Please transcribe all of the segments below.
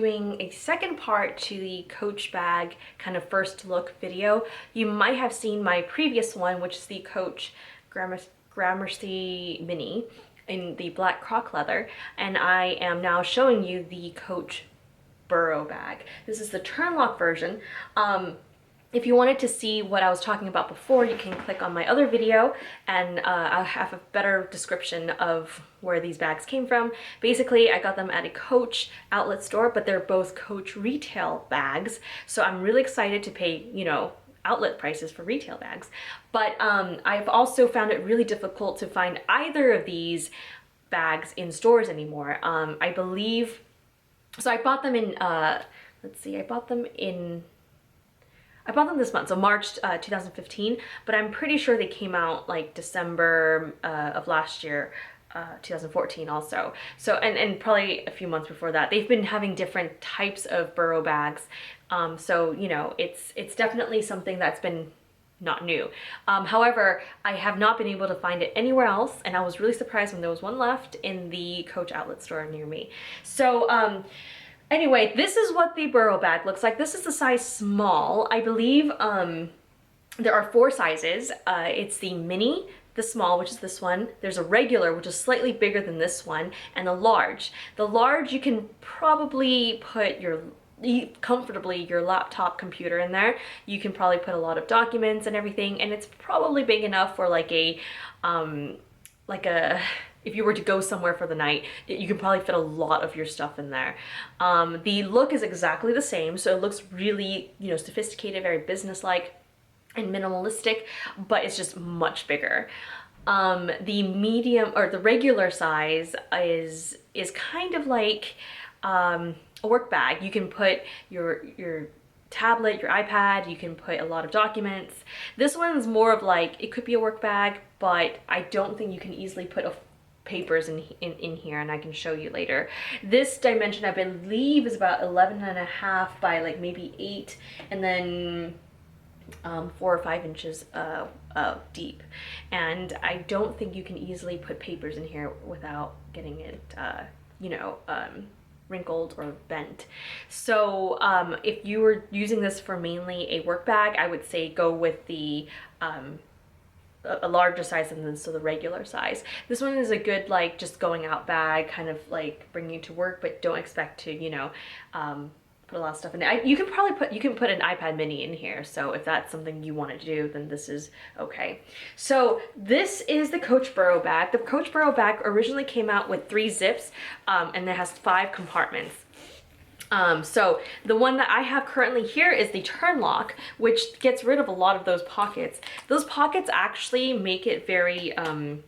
doing a second part to the Coach bag kind of first look video. You might have seen my previous one, which is the Coach Gramercy Mini in the black croc leather, and I am now showing you the Coach Borough bag. This is the turn lock version. If you wanted to see what I was talking about before, you can click on my other video and I'll have a better description of where these bags came from. Basically, I got them at a Coach outlet store, but they're both Coach retail bags. So I'm really excited to pay, you know, outlet prices for retail bags. But I've also found it really difficult to find either of these bags in stores anymore. I believe, so I bought them in, let's see, I bought them this month, so March 2015, but I'm pretty sure they came out like December of last year, 2014 also. So, and probably a few months before that. They've been having different types of Borough bags. So, you know, it's definitely something that's been not new. However, I have not been able to find it anywhere else, and I was really surprised when there was one left in the Coach outlet store near me. So, anyway, this is what the Borough bag looks like. This is the size small. I believe there are 4 sizes. It's the mini, the small, which is this one. There's a regular, which is slightly bigger than this one, and the large. The large, you can probably put comfortably your laptop computer in there. You can probably put a lot of documents and everything, and it's probably big enough for like a if you were to go somewhere for the night, you can probably fit a lot of your stuff in there. The look is exactly the same, so it looks really, you know, sophisticated, very businesslike and minimalistic, but it's just much bigger. The medium or the regular size is kind of like a work bag. You can put your tablet, your iPad, you can put a lot of documents. This one's more of like, it could be a work bag, but I don't think you can easily put papers in here, and I can show you later. This dimension I believe is about 11.5 by like maybe 8, and then 4 or 5 inches deep. And I don't think you can easily put papers in here without getting it, you know, wrinkled or bent. So if you were using this for mainly a work bag, I would say go with the a larger size than this, so the regular size. This one is a good like just going out bag, kind of like bringing you to work, but don't expect to, you know, put a lot of stuff in it. You can put an iPad mini in here, so if that's something you want to do, then this is okay. So this is the Coach Borough bag. The Coach Borough bag originally came out with 3 zips, and it has 5 compartments. So the one that I have currently here is the turn lock, which gets rid of a lot of those pockets. Those pockets actually make it very, I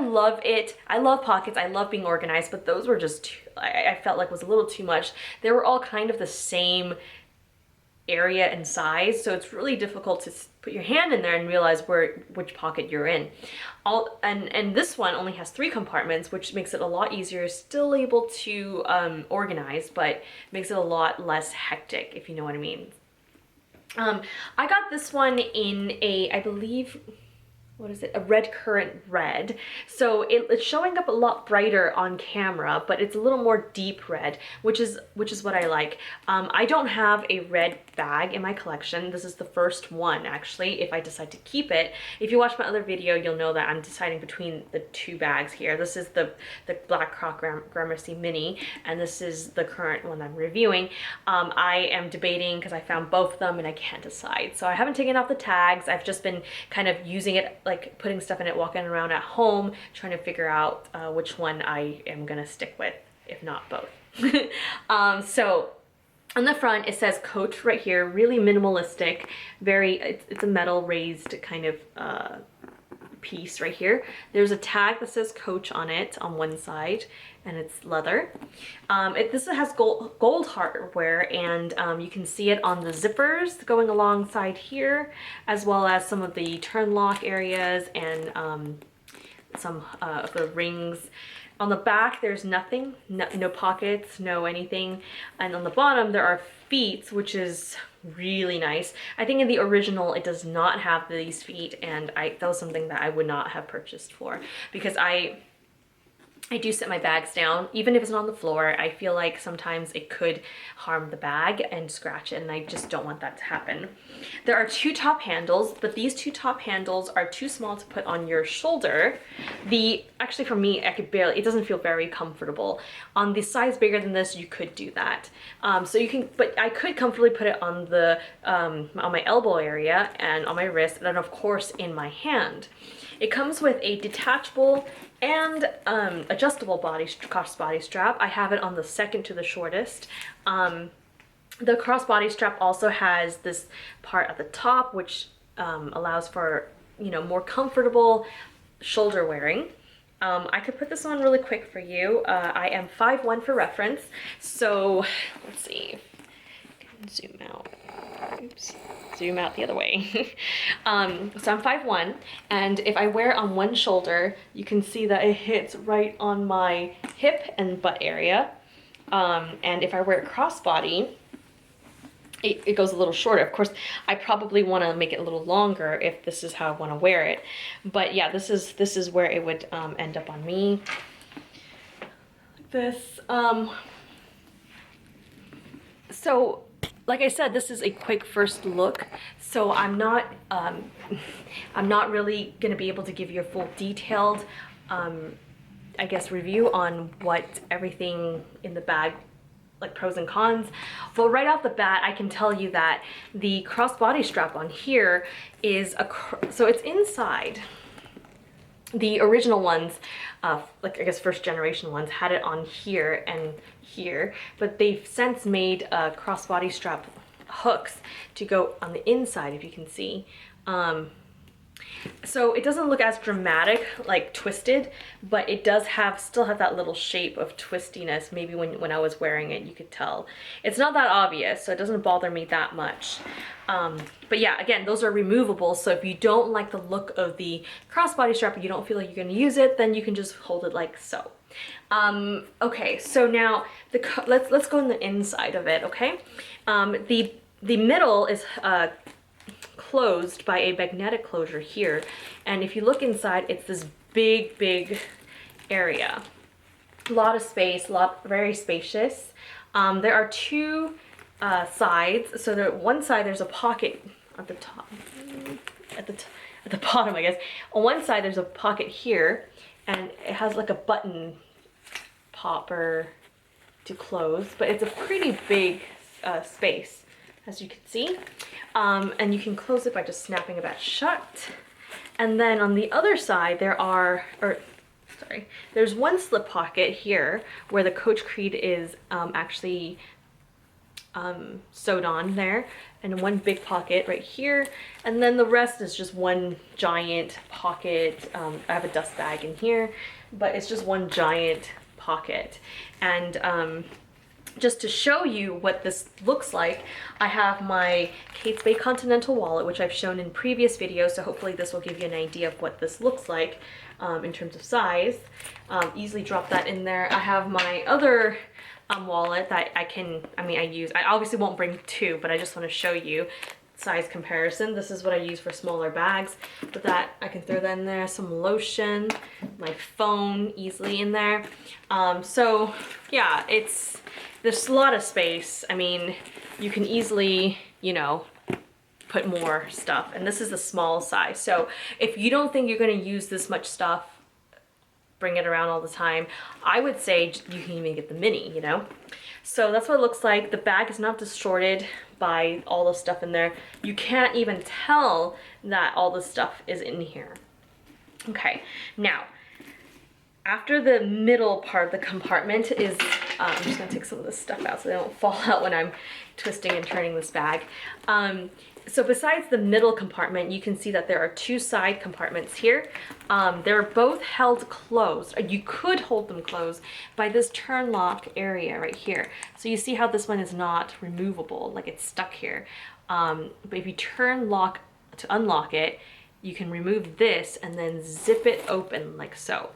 love it. I love pockets. I love being organized, but those were just I felt like was a little too much. They were all kind of the same area and size, so it's really difficult to put your hand in there and realize which pocket you're in. And this one only has 3 compartments, which makes it a lot easier. Still able to organize, but makes it a lot less hectic, if you know what I mean. I got this one in a, I believe, what is it, a Red Currant red. So it's showing up a lot brighter on camera, but it's a little more deep red, which is what I like. I don't have a red bag in my collection. This is the first one, actually, if I decide to keep it. If you watch my other video, you'll know that I'm deciding between the 2 bags here. This is the Black Croc Gramercy Mini, and this is the current one I'm reviewing. I am debating because I found both of them and I can't decide. So I haven't taken off the tags. I've just been kind of using it, like putting stuff in it, walking around at home, trying to figure out which one I am gonna stick with, if not both. So on the front, it says Coach right here, really minimalistic, very, it's a metal raised kind of piece right here. There's a tag that says Coach on it on one side, and it's leather. This has gold hardware, and you can see it on the zippers going alongside here, as well as some of the turn lock areas and some of the rings. On the back, there's nothing, no pockets, no anything. And on the bottom, there are feet, which is really nice. I think in the original, it does not have these feet, and that was something that I would not have purchased for, because I I do set my bags down, even if it's not on the floor. I feel like sometimes it could harm the bag and scratch it, and I just don't want that to happen. There are 2 top handles, but these 2 top handles are too small to put on your shoulder. Actually for me, it doesn't feel very comfortable. On the size bigger than this, you could do that. So you can, but I could comfortably put it on on my elbow area and on my wrist, and then of course in my hand. It comes with a detachable and adjustable crossbody strap. I have it on the second to the shortest. The crossbody strap also has this part at the top, which allows for, you know, more comfortable shoulder wearing. I could put this on really quick for you. I am 5'1" for reference, so let's see. Zoom out. Oops. Zoom out the other way. So I'm 5'1", and if I wear it on one shoulder, you can see that it hits right on my hip and butt area. And if I wear it crossbody, it goes a little shorter. Of course, I probably want to make it a little longer if this is how I want to wear it. But yeah, this is where it would end up on me. Like this. So, like I said, this is a quick first look, so I'm not really gonna be able to give you a full detailed, I guess, review on what everything in the bag, like pros and cons. But right off the bat, I can tell you that the crossbody strap on here is so it's inside. The original ones, like I guess first generation ones, had it on here and here, but they've since made crossbody strap hooks to go on the inside, if you can see. So it doesn't look as dramatic, like twisted, but it does still have that little shape of twistiness. Maybe when I was wearing it, you could tell. It's not that obvious, so it doesn't bother me that much. But yeah, again, those are removable, so if you don't like the look of the crossbody strap, or you don't feel like you're gonna use it, then you can just hold it like so. Okay, so now let's go on the inside of it, okay? The middle is closed by a magnetic closure here, and if you look inside, it's this big area. A lot of space, very spacious. There are 2 sides. So one side there's a pocket at the top, at the bottom, I guess. On one side there's a pocket here, and it has like a button popper to close, but it's a pretty big space, as you can see. And you can close it by just snapping it back shut. And then on the other side there's one slip pocket here where the Coach Creed is actually sewed on there, and one big pocket right here, and then the rest is just one giant pocket. I have a dust bag in here, but it's just one giant pocket. And just to show you what this looks like, I have my Kate Spade Continental wallet, which I've shown in previous videos, so hopefully this will give you an idea of what this looks like in terms of size. Easily drop that in there. I have my other wallet that I obviously won't bring 2, but I just want to show you size comparison. This is what I use for smaller bags, but that I can throw that in there. Some lotion, my phone easily in there. So yeah, there's a lot of space. I mean, you can easily, you know, put more stuff, and this is the small size. So if you don't think you're going to use this much stuff, bring it around all the time, I would say you can even get the mini, you know? So that's what it looks like. The bag is not distorted by all the stuff in there. You can't even tell that all the stuff is in here. Okay, now, after the middle part of the compartment is, I'm just gonna take some of this stuff out so they don't fall out when I'm twisting and turning this bag. So besides the middle compartment, you can see that there are 2 side compartments here. They're both held closed. You could hold them closed by this turn lock area right here. So you see how this one is not removable, like it's stuck here. But if you turn lock to unlock it, you can remove this and then zip it open like so.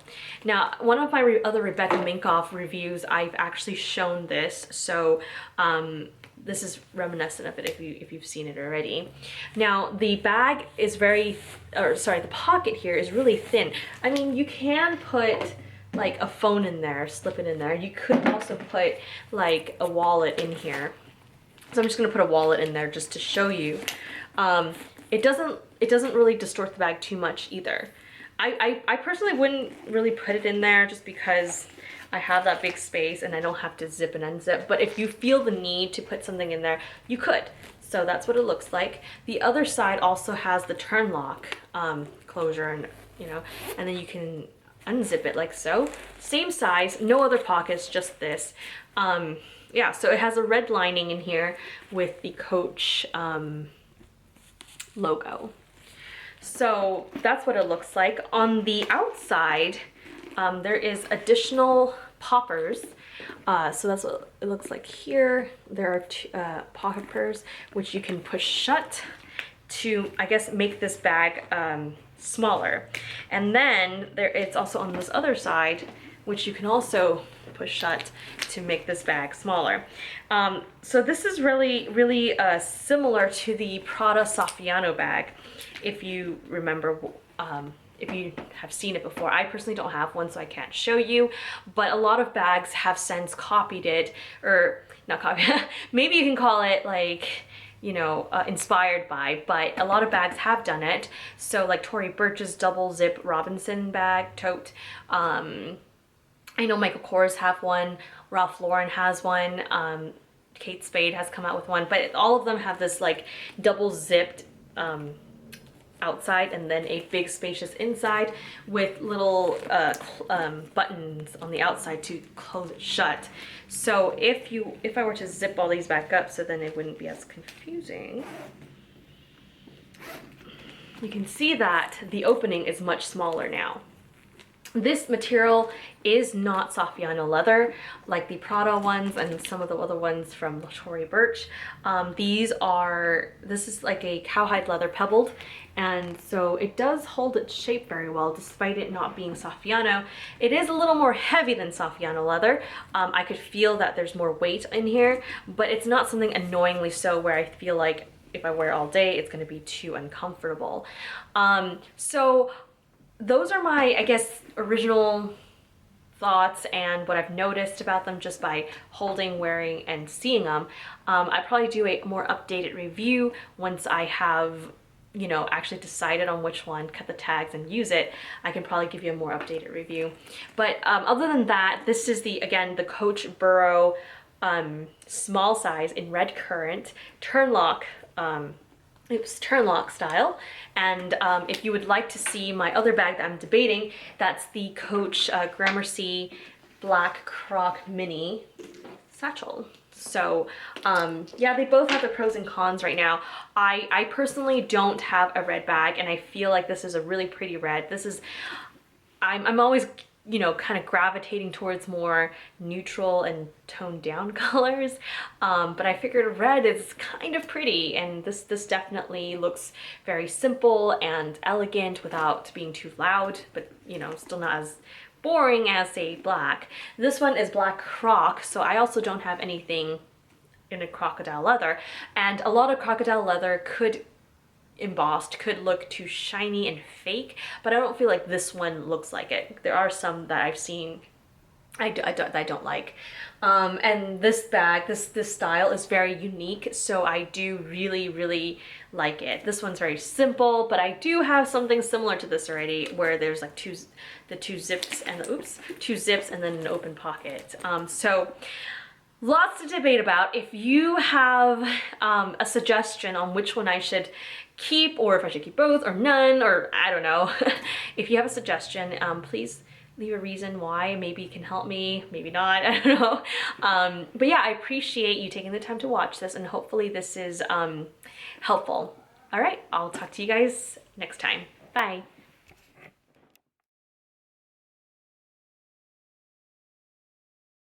Now, one of my other Rebecca Minkoff reviews, I've actually shown this. So this is reminiscent of it if you've seen it already. Now, the bag is the pocket here is really thin. I mean, you can put like a phone in there, slip it in there. You could also put like a wallet in here. So I'm just gonna put a wallet in there just to show you. It doesn't really distort the bag too much either. I personally wouldn't really put it in there just because I have that big space and I don't have to zip and unzip. But if you feel the need to put something in there, you could. So that's what it looks like. The other side also has the turn lock closure, and and then you can unzip it like so. Same size, no other pockets, just this. Yeah, so it has a red lining in here with the Coach logo. So that's what it looks like. On the outside, there is additional poppers. So that's what it looks like here. There are two poppers which you can push shut to, I guess, make this bag smaller. And then it's also on this other side, which you can also push shut to make this bag smaller. So this is really, really similar to the Prada Saffiano bag, if you remember, if you have seen it before. I personally don't have one, so I can't show you, but a lot of bags have since copied it, or not copied, maybe you can call it like, inspired by, but a lot of bags have done it. So like Tory Burch's double zip Robinson bag tote. I know Michael Kors have one, Ralph Lauren has one, Kate Spade has come out with one, but all of them have this like double zipped outside and then a big spacious inside with little buttons on the outside to close it shut. So if I were to zip all these back up so then it wouldn't be as confusing, you can see that the opening is much smaller now. This material is not Saffiano leather like the Prada ones and some of the other ones from Tory Burch. This is like a cowhide leather pebbled, and so it does hold its shape very well despite it not being Saffiano. It is a little more heavy than Saffiano leather. I could feel that there's more weight in here, but it's not something annoyingly so where I feel like if I wear it all day it's going to be too uncomfortable. So those are my, I guess, original thoughts and what I've noticed about them just by holding, wearing, and seeing them. I probably do a more updated review once I have, actually decided on which one, cut the tags, and use it. I can probably give you a more updated review. But other than that, this is again, the Coach Borough small size in Red Currant, turn lock style. And if you would like to see my other bag that I'm debating, that's the Coach Gramercy Black Croc Mini Satchel. So yeah, they both have their pros and cons right now. I personally don't have a red bag, and I feel like this is a really pretty red. I'm always kind of gravitating towards more neutral and toned down colors, but I figured red is kind of pretty, and this definitely looks very simple and elegant without being too loud, but still not as boring as say black. This one is black croc, so I also don't have anything in a crocodile leather, and a lot of crocodile leather embossed could look too shiny and fake, but I don't feel like this one looks like it. There are some that I've seen I don't like. And this bag, this style is very unique, so I do really, really like it. This one's very simple, but I do have something similar to this already, where there's like two zips and then an open pocket. So lots to debate about. If you have a suggestion on which one I should keep, or if I should keep both or none, or I don't know. If you have a suggestion, please leave a reason why. Maybe you can help me, maybe not, I don't know. But yeah, I appreciate you taking the time to watch this, and hopefully this is helpful. All right, I'll talk to you guys next time. Bye.